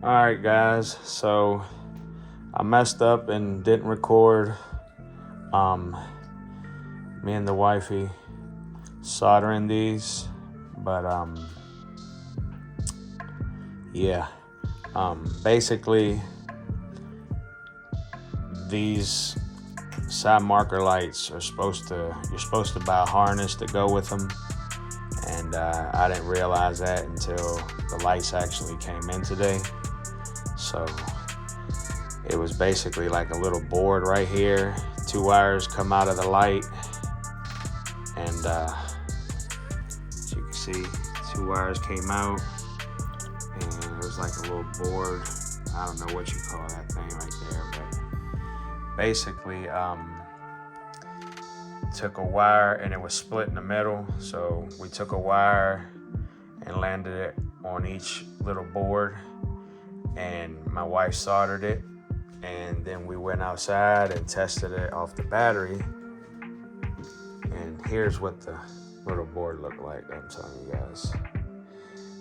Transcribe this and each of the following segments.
All right, guys. So I messed up and didn't record. Me and the wifey soldering these, but yeah. Basically, these side marker lights are you're supposed to buy a harness to go with them, and I didn't realize that until the lights actually came in today. So it was basically like a little board right here. 2 wires come out of the light, and as you can see, 2 wires came out, and it was like a little board. I don't know what you call that thing right there, but basically took a wire and it was split in the middle. So we took a wire and landed it on each little board, and my wife soldered it, and then we went outside and tested it off the battery, and here's what the little board looked like, I'm telling you guys.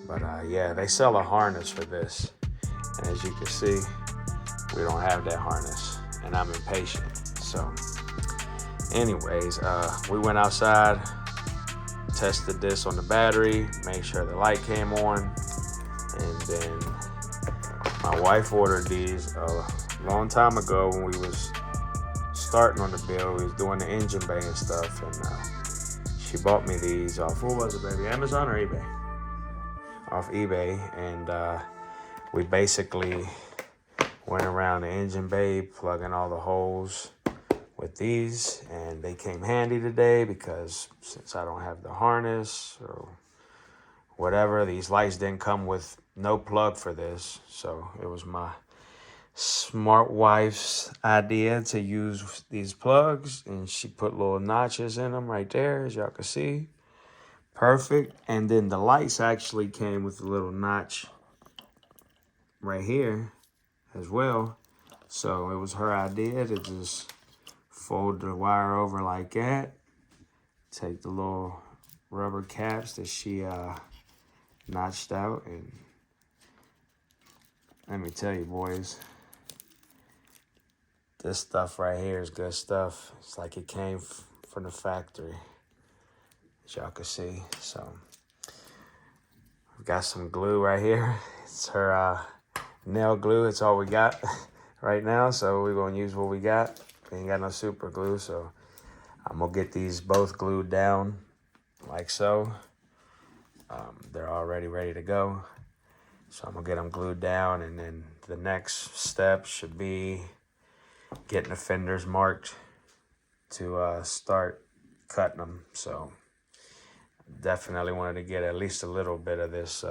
But yeah, they sell a harness for this, and as you can see, we don't have that harness, and I'm impatient. So anyways, we went outside, tested this on the battery, made sure the light came on, and then my wife ordered these a long time ago when we was starting on the build. We was doing the engine bay and stuff, and she bought me these off, what was it, baby? Amazon or eBay? Off eBay, and we basically went around the engine bay plugging all the holes with these, and they came handy today because since I don't have the harness or whatever, these lights didn't come with no plug for this. So it was my smart wife's idea to use these plugs, and she put little notches in them right there, as y'all can see. Perfect. And then the lights actually came with a little notch right here as well. So it was her idea to just fold the wire over like that, take the little rubber caps that she notched out, and let me tell you, boys, this stuff right here is good stuff. It's like it came from the factory, as y'all can see. So we've got some glue right here. It's her nail glue. It's all we got right now, so we're gonna use what we got. We ain't got no super glue, so I'm gonna get these both glued down like so. They're already ready to go, so I'm gonna get them glued down, and then the next step should be getting the fenders marked to start cutting them. So definitely wanted to get at least a little bit of this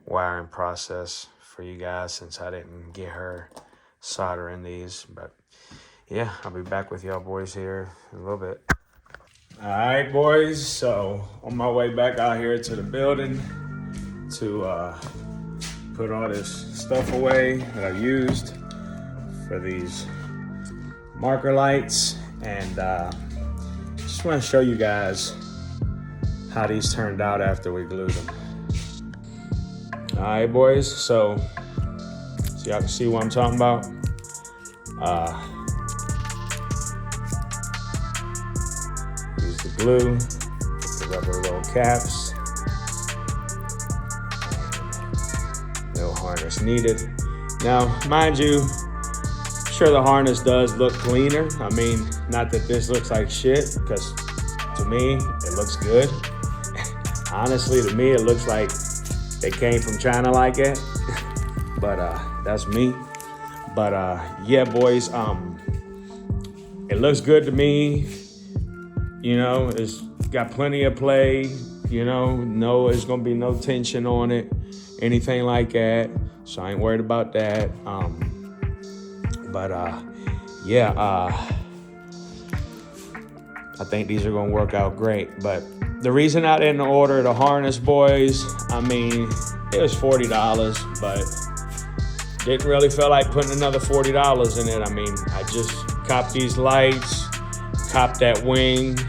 wiring process for you guys, since I didn't get her soldering these. But yeah, I'll be back with y'all boys here in a little bit. All right, boys, so on my way back out here to the building to put all this stuff away that I used for these marker lights, and just want to show you guys how these turned out after we glued them. All right, boys, so y'all can see what I'm talking about. Use the glue, the rubber little caps, no harness needed. Now, mind you, I'm sure the harness does look cleaner. I mean, not that this looks like shit, because to me, it looks good. Honestly, to me, it looks like they came from China like it. But that's me. But yeah, boys, it looks good to me. You know, it's got plenty of play. You know, no, there's gonna be no tension on it, anything like that. So I ain't worried about that. But yeah, I think these are gonna work out great. But the reason I didn't order the harness, boys, I mean, it was $40, but didn't really feel like putting another $40 in it. I mean, I just copped these lights, copped that wing.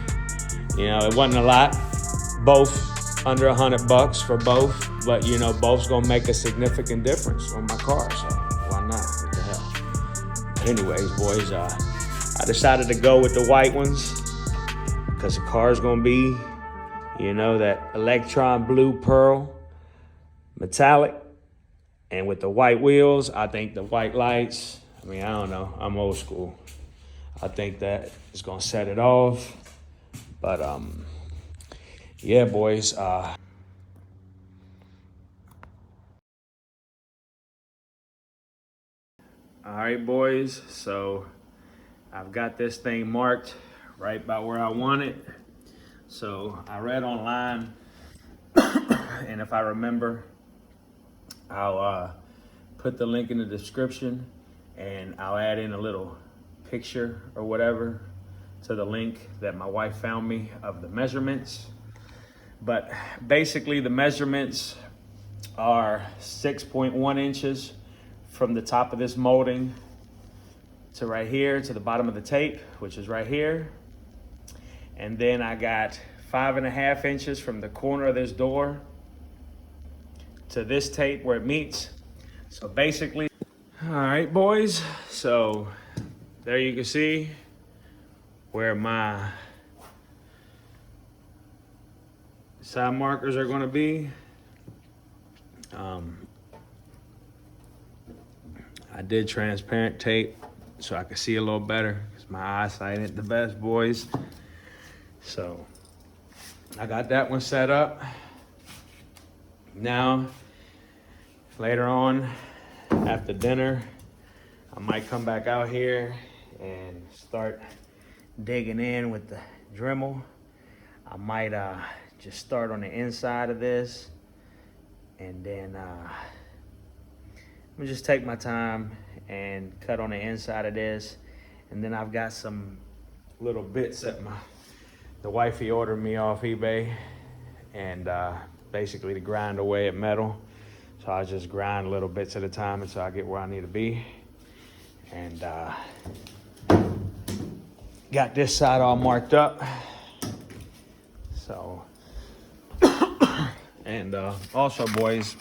You know, it wasn't a lot. Both under $100 for both, But you know, both's gonna make a significant difference on my car, so why not? What the hell? Anyways, boys, I decided to go with the white ones because the car's gonna be, you know, that electron blue pearl metallic. And with the white wheels, I think the white lights, I mean, I don't know, I'm old school. I think that is gonna set it off. But yeah, boys. All right, boys. So I've got this thing marked right by where I want it. So I read online, and if I remember, I'll put the link in the description, and I'll add in a little picture or whatever to the link that my wife found me of the measurements. But basically the measurements are 6.1 inches from the top of this molding to right here to the bottom of the tape, which is right here. And then I got 5.5 inches from the corner of this door to this tape where it meets. So basically, all right, boys. So there you can see where my side markers are going to be. I did transparent tape so I could see a little better because my eyesight ain't the best, boys. So I got that one set up. Now, later on after dinner, I might come back out here and start digging in with the Dremel. I might just start on the inside of this, and then I'm gonna just take my time and cut on the inside of this. And then I've got some little bits that the wifey ordered me off eBay, and basically to grind away at metal. So I just grind little bits at a time until I get where I need to be. And got this side all marked up. So, and also, boys,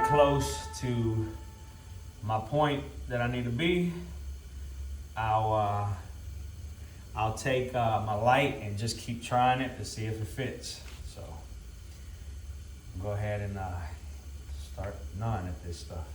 close to my point that I need to be, I'll take my light and just keep trying it to see if it fits. So go ahead and start gnawing at this stuff.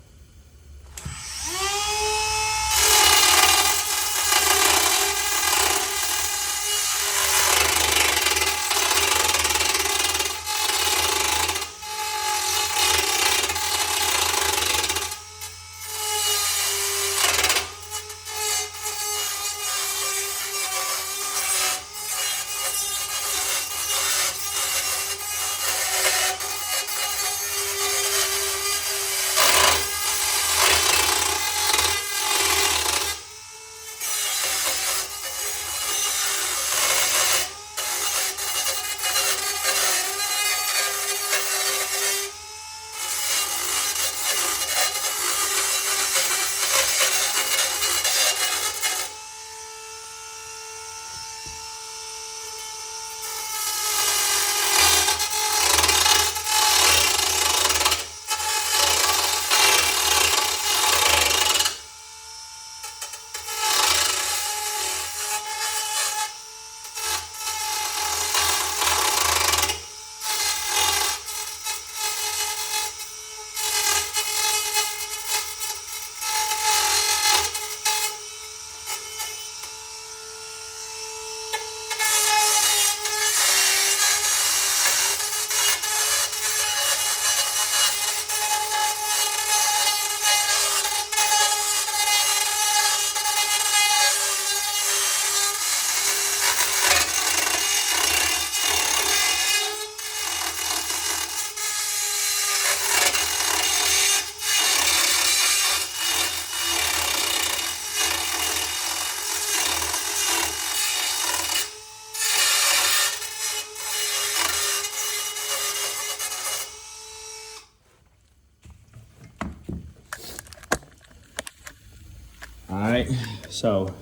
right, so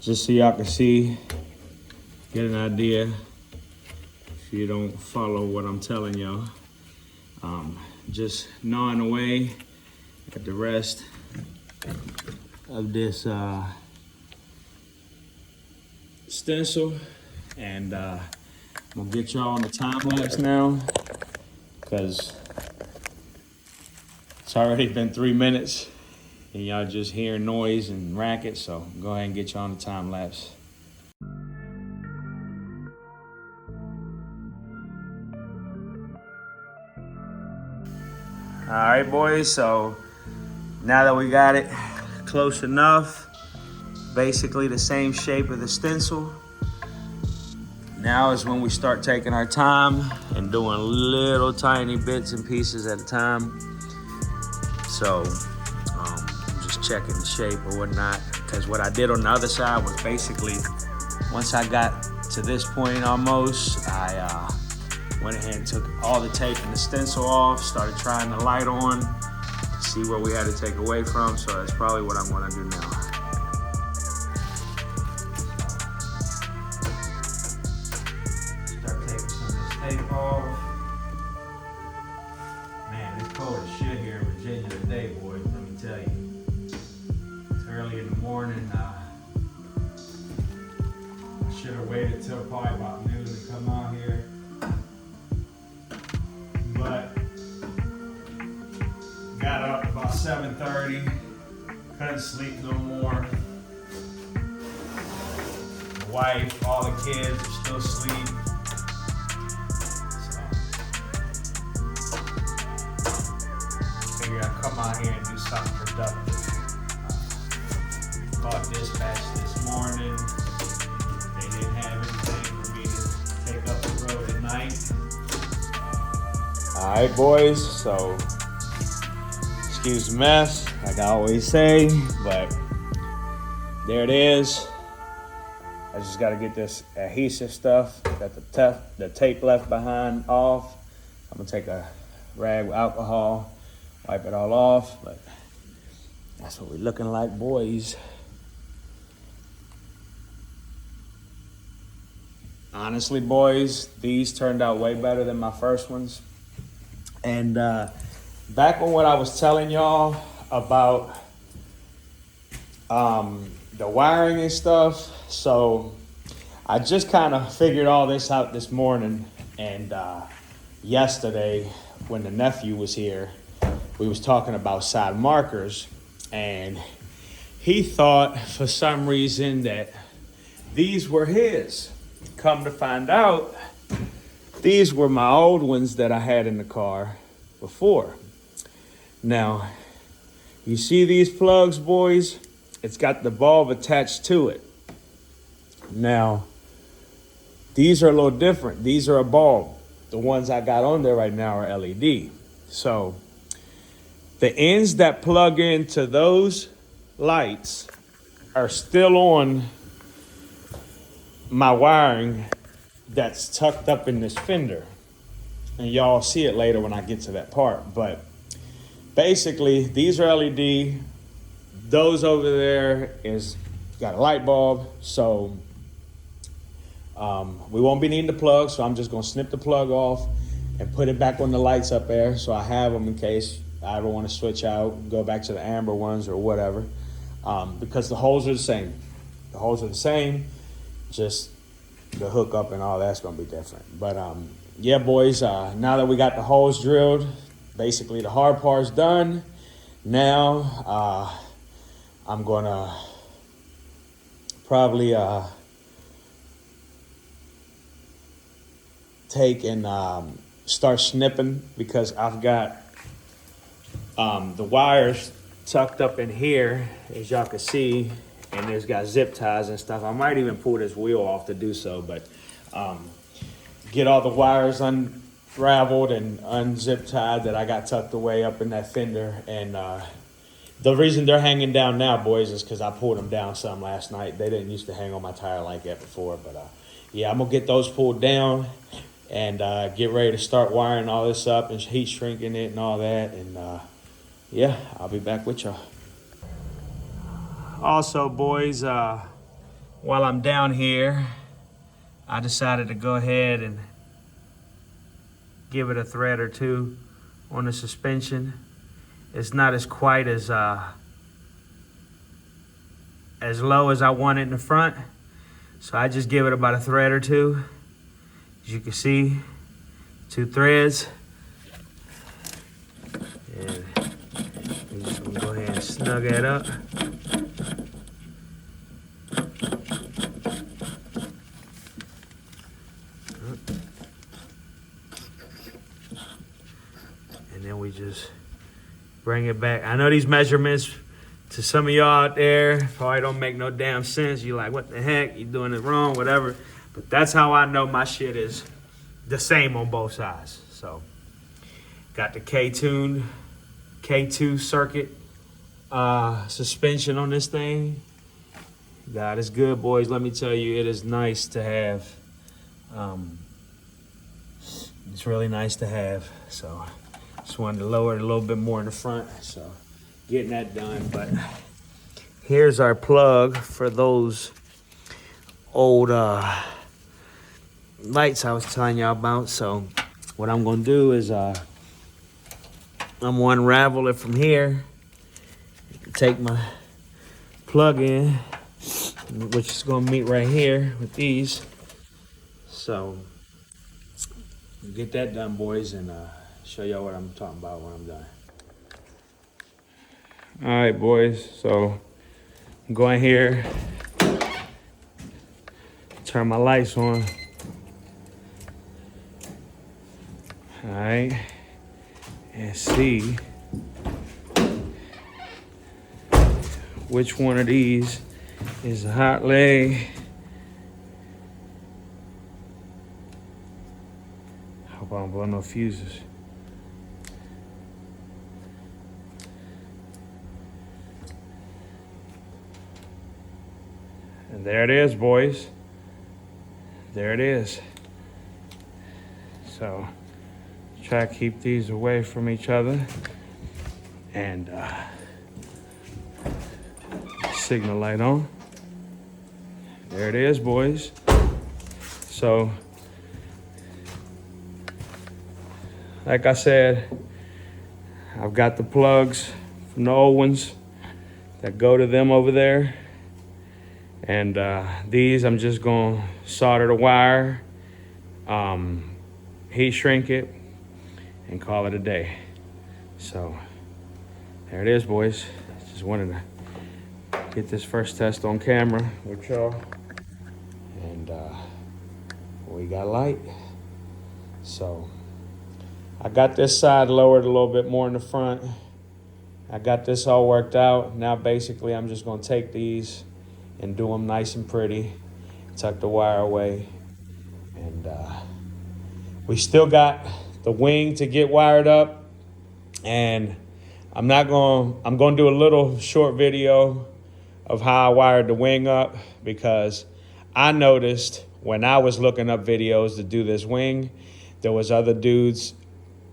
just so y'all can see, get an idea if you don't follow what I'm telling y'all. Just gnawing away at the rest of this stencil, and I'm gonna get y'all on the time lapse now because it's already been 3 minutes and y'all just hear noise and racket, so go ahead and get y'all on the time lapse. All right, boys, so now that we got it close enough, basically the same shape of the stencil, now is when we start taking our time and doing little tiny bits and pieces at a time. So I'm just checking the shape or whatnot, because what I did on the other side was basically, once I got to this point almost, I went ahead and took all the tape and the stencil off, started trying the light on, see what we had to take away from. So that's probably what I'm gonna do now. Start taking some of this tape off. Man, it's cold as shit here in Virginia today, boys, let me tell you. It's early in the morning. I should have waited till probably about noon to come out here. But got up about 7:30, couldn't sleep no more. The wife, all the kids are still asleep. So figured I'd come out here and do something productive. Called dispatch this morning. They didn't have anything for me to take up the road at night. All right, boys, so excuse the mess, like I always say, but there it is. I just got to get this adhesive stuff that the tape left behind off. I'm gonna take a rag with alcohol, wipe it all off, but that's what we're looking like, boys. Honestly, boys, these turned out way better than my first ones. And back on what I was telling y'all about the wiring and stuff, so I just kind of figured all this out this morning, and yesterday when the nephew was here, we was talking about side markers, and he thought for some reason that these were his. Come to find out, these were my old ones that I had in the car before. Now, you see these plugs, boys? It's got the bulb attached to it. Now, these are a little different. These are a bulb. The ones I got on there right now are LED. So, the ends that plug into those lights are still on my wiring that's tucked up in this fender, and y'all see it later when I get to that part. But basically, these are LED. Those over there is got a light bulb, so we won't be needing the plug. So I'm just gonna snip the plug off and put it back on the lights up there, so I have them in case I ever want to switch out, go back to the amber ones or whatever. Because the holes are the same. The holes are the same. Just the hookup and all that's gonna be different. But yeah, boys, now that we got the holes drilled, basically the hard part's done. Now I'm gonna probably take and start snipping, because I've got the wires tucked up in here, as y'all can see, and there's got zip ties and stuff. I might even pull this wheel off to do so, but get all the wires unraveled and unzip tied that I got tucked away up in that fender. And the reason they're hanging down now, boys, is because I pulled them down some last night. They didn't used to hang on my tire like that before, but yeah, I'm gonna get those pulled down and get ready to start wiring all this up and heat shrinking it and all that. And yeah, I'll be back with y'all. Also, boys, while I'm down here, I decided to go ahead and give it a thread or two on the suspension. It's not as quite as low as I want it in the front, so I just give it about a thread or two. As you can see, 2 threads. And I'm just gonna go ahead and snug that up. And then we just bring it back. I know these measurements to some of y'all out there probably don't make no damn sense. You're like, what the heck? You're doing it wrong, whatever. But that's how I know my shit is the same on both sides. So, got the K-tuned K2 circuit suspension on this thing. God is good, boys. Let me tell you, it is nice to have. It's really nice to have. So, just wanted to lower it a little bit more in the front. So, getting that done. But here's our plug for those old lights I was telling y'all about. So, what I'm gonna do is I'm gonna unravel it from here. Take my plug in, which is gonna meet right here with these. So, get that done, boys, and show y'all what I'm talking about when I'm done. All right, boys, so I'm going here, turn my lights on. All right, and see which one of these is a hot leg. Hope I don't blow no fuses. And there it is, boys. There it is. So, try to keep these away from each other. And signal light on. There it is, boys. So, like I said, I've got the plugs from the old ones that go to them over there. And these, I'm just gonna solder the wire, heat shrink it, and call it a day. So, there it is, boys. Just wanted to get this first test on camera with y'all. And we got light. So, I got this side lowered a little bit more in the front. I got this all worked out. Now, basically, I'm just gonna take these and do them nice and pretty, tuck the wire away. And we still got the wing to get wired up. And I'm gonna do a little short video of how I wired the wing up, because I noticed when I was looking up videos to do this wing, there was other dudes,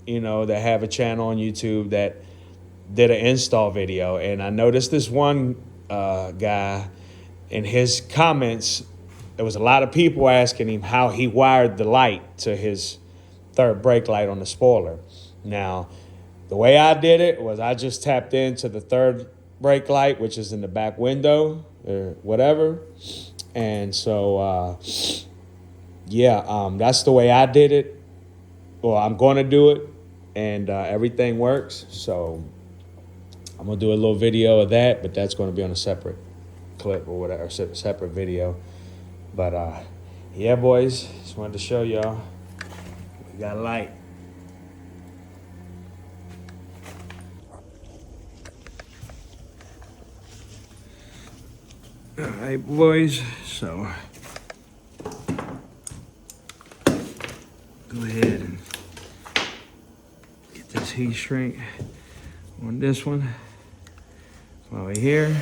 you know, that have a channel on YouTube that did an install video. And I noticed this one guy, in his comments, there was a lot of people asking him how he wired the light to his third brake light on the spoiler. Now, the way I did it was I just tapped into the third brake light, which is in the back window or whatever. And so, that's the way I did it. Well, I'm going to do it, and everything works. So I'm going to do a little video of that, but that's going to be on a separate clip or whatever, separate video. But yeah, boys, just wanted to show y'all we got light. All right, boys, so go ahead and get this heat shrink on this one while we're here.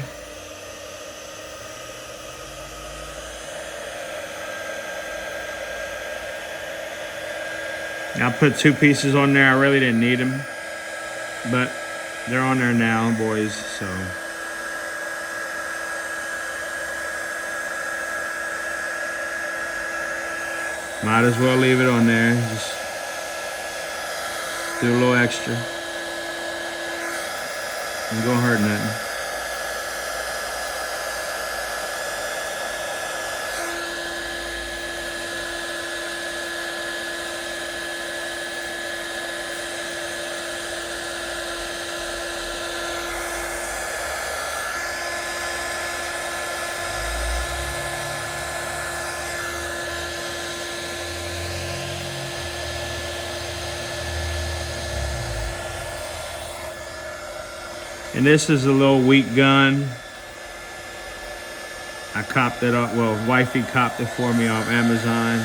I put 2 pieces on there. I really didn't need them, but they're on there now, boys. So Might as well leave it on there. Just do a little extra. Ain't gonna hurt nothing. And this is a little weak gun. I copped it up, well, wifey copped it for me off Amazon.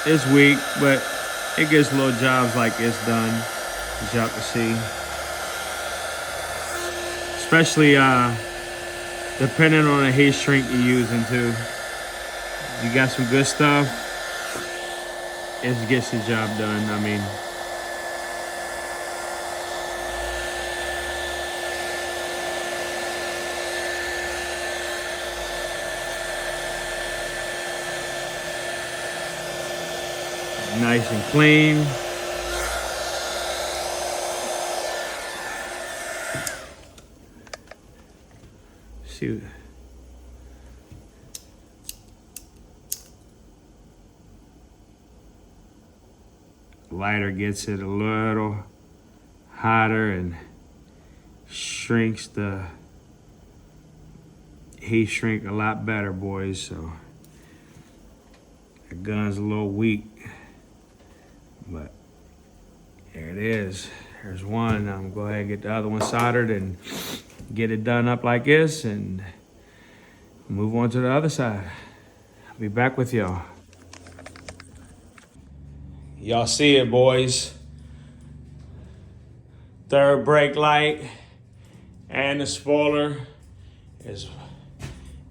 It's weak, but it gets little jobs like it's done, as y'all can see. Especially depending on the heat shrink you're using too. You got some good stuff, it gets the job done. I mean, nice and clean. Shoot. Lighter gets it a little hotter and shrinks the heat shrink a lot better, boys. So the gun's a little weak. But there it is. There's one. I'm gonna go ahead and get the other one soldered and get it done up like this and move on to the other side. I'll be back with y'all. Y'all see it, boys. Third brake light and the spoiler is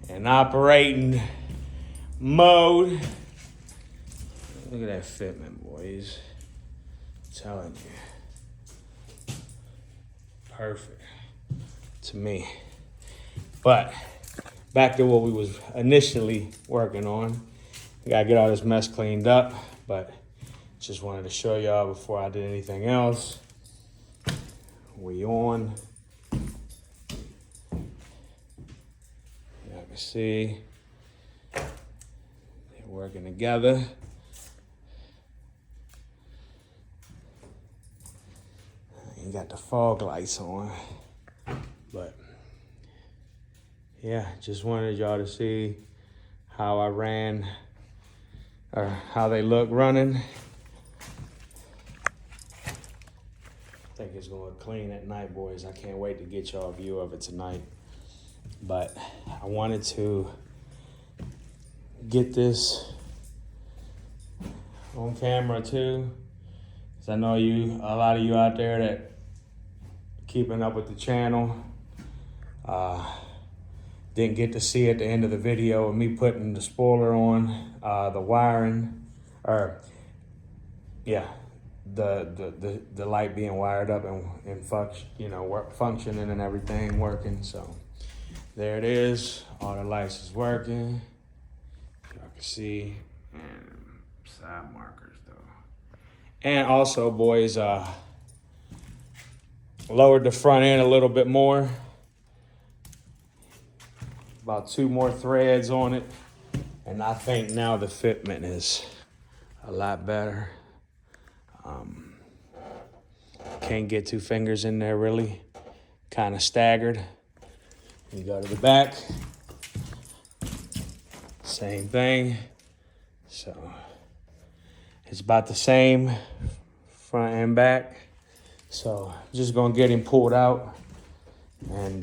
in operating mode. Look at that fitment, boys. I'm telling you. Perfect to me. But back to what we was initially working on. We gotta get all this mess cleaned up, but just wanted to show y'all before I did anything else. We on. Y'all can see they're working together. You got the fog lights on, but yeah, just wanted y'all to see how I ran or how they look running. I think it's gonna look clean at night, boys. I can't wait to get y'all a view of it tonight. But I wanted to get this on camera too, because I know a lot of you out there that keeping up with the channel didn't get to see at the end of the video of me putting the spoiler on, the wiring, or yeah, the light being wired up and functioning and everything working. So there it is. All the lights is working. Y'all can see, and side markers though. And also, boys, lowered the front end a little bit more. About 2 more threads on it. And I think now the fitment is a lot better. Can't get 2 fingers in there really. Kind of staggered. You go to the back. Same thing. So it's about the same front and back. So I'm just gonna get him pulled out and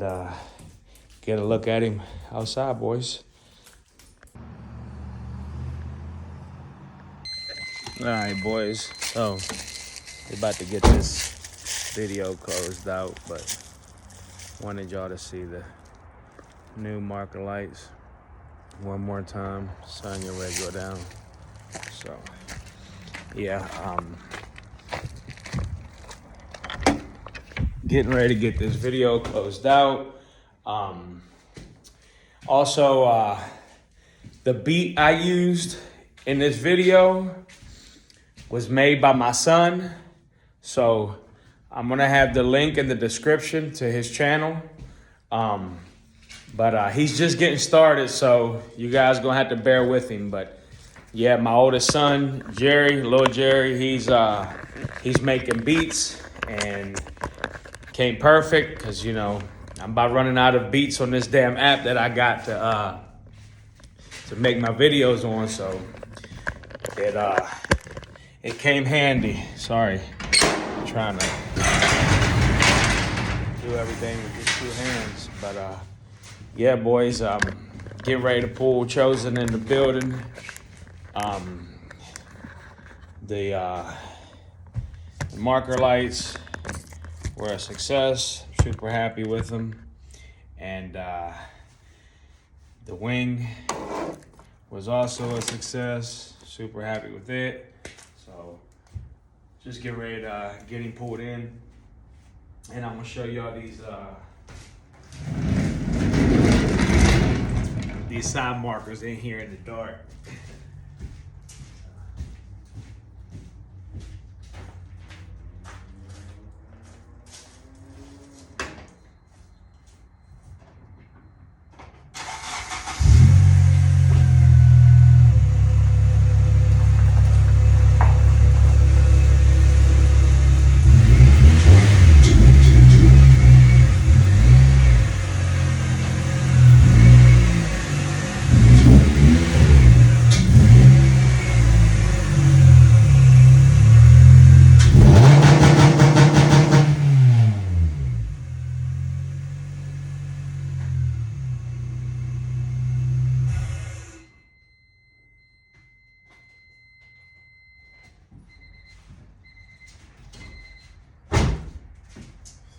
get a look at him outside, boys. All right, boys. So we're about to get this video closed out, but wanted y'all to see the new marker lights one more time. Sun, you're ready to go down. So yeah, getting ready to get this video closed out. Also, the beat I used in this video was made by my son. So I'm gonna have the link in the description to his channel. But he's just getting started, so you guys gonna have to bear with him. But yeah, my oldest son, Jerry, little Jerry, he's making beats and came perfect because, you know, I'm about running out of beats on this damn app that I got to make my videos on. So it came handy. Sorry, I'm trying to do everything with just 2 hands. But yeah, boys, getting ready to pull Chosen in the building. The marker lights were a success. Super happy with them. And the wing was also a success. Super happy with it. So just get ready to get him pulled in. And I'm gonna show y'all these side markers in here in the dark.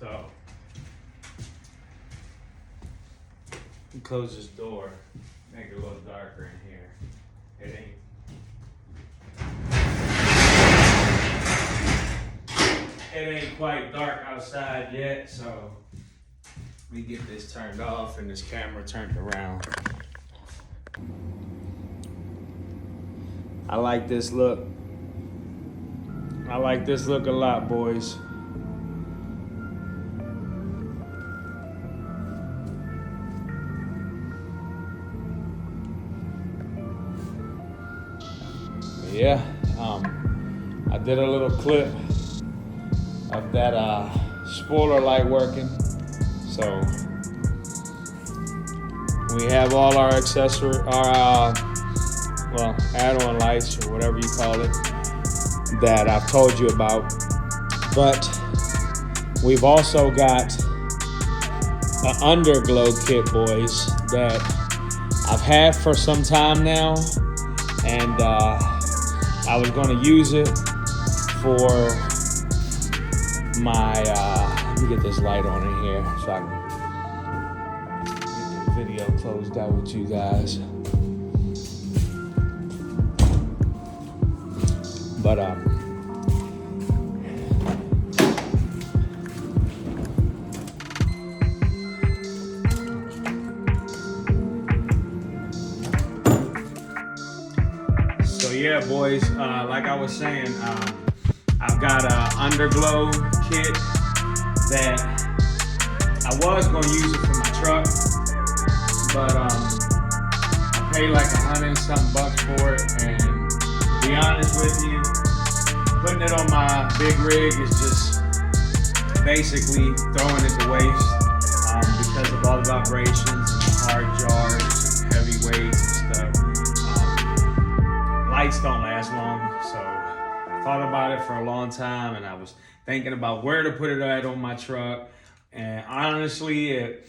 So, close this door, make it a little darker in here. It ain't quite dark outside yet, so let me get this turned off and this camera turned around. I like this look. I like this look a lot, boys. Yeah, I did a little clip of that spoiler light working. So we have all our add-on lights or whatever you call it that I've told you about. But we've also got an underglow kit, boys, that I've had for some time now, and I was going to use it for my, let me get this light on in here so I can get the video closed out with you guys. But, yeah, boys, like I was saying, I've got an underglow kit that I was going to use it for my truck, but I paid like $100-something for it, and to be honest with you, putting it on my big rig is just basically throwing it to waste because of all the vibrations and the hard jars and heavy weights and stuff. Lights don't last long, so I thought about it for a long time, and I was thinking about where to put it at on my truck, and honestly, it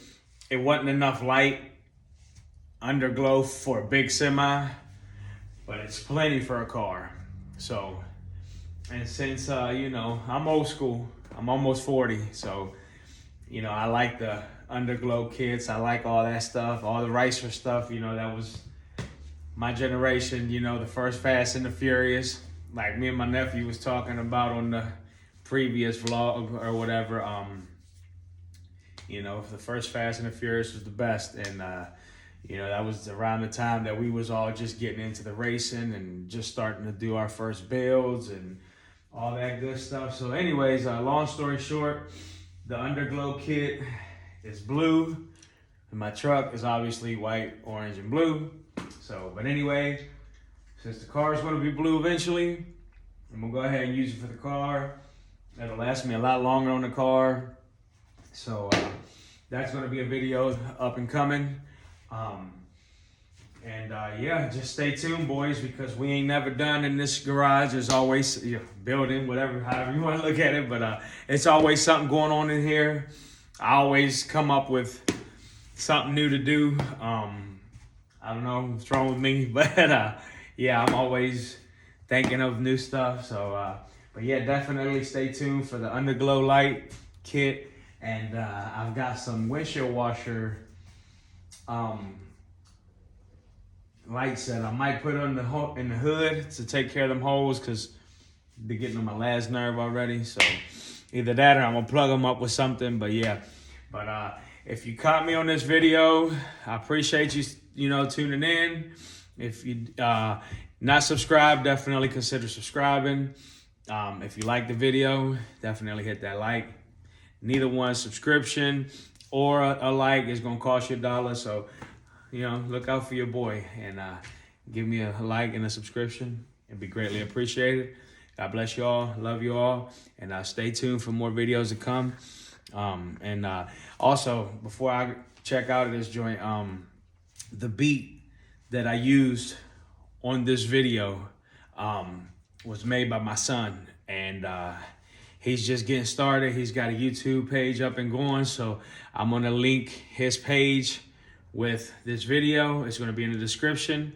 wasn't enough light underglow for a big semi, but it's plenty for a car. So, and since you know, I'm old school, I'm almost 40, so you know, I like the underglow kits, I like all that stuff, all the Ricer stuff, you know, that was my generation, you know, the first Fast and the Furious, like me and my nephew was talking about on the previous vlog or whatever. You know, the first Fast and the Furious was the best, and You know, that was around the time that we was all just getting into the racing and just starting to do our first builds and all that good stuff. So anyways, long story short, the underglow kit is blue. And my truck is obviously white, orange, and blue. So, but anyway, since the car is going to be blue eventually, I'm going to go ahead and use it for the car. That'll last me a lot longer on the car. So that's going to be a video up and coming. Yeah, just stay tuned, boys, because we ain't never done in this garage. There's always, building, whatever, however you want to look at it. But it's always something going on in here. I always come up with something new to do. I don't know what's wrong with me, but yeah, I'm always thinking of new stuff. So, but yeah, definitely stay tuned for the underglow light kit. And I've got some windshield washer lights that I might put on in the hood to take care of them holes, because they're getting on my last nerve already. So either that or I'm gonna plug them up with something. But yeah, but if you caught me on this video, I appreciate you tuning in. If you not subscribed, definitely consider subscribing. If you like the video, definitely hit that like. Neither one, subscription or a like, is gonna cost you $1. So look out for your boy and give me a like and a subscription. It'd be greatly appreciated. God bless you all. Love you all. And stay tuned for more videos to come. Also, before I check out of this joint, the beat that I used on this video was made by my son. And he's just getting started. He's got a YouTube page up and going. So I'm going to link his page with this video. It's going to be in the description.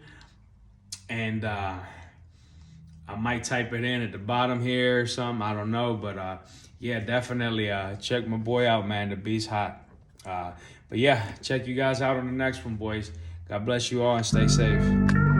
And I might type it in at the bottom here or something. I don't know. But yeah, definitely check my boy out, man. The beat's hot. But yeah, check you guys out on the next one, boys. God bless you all and stay safe.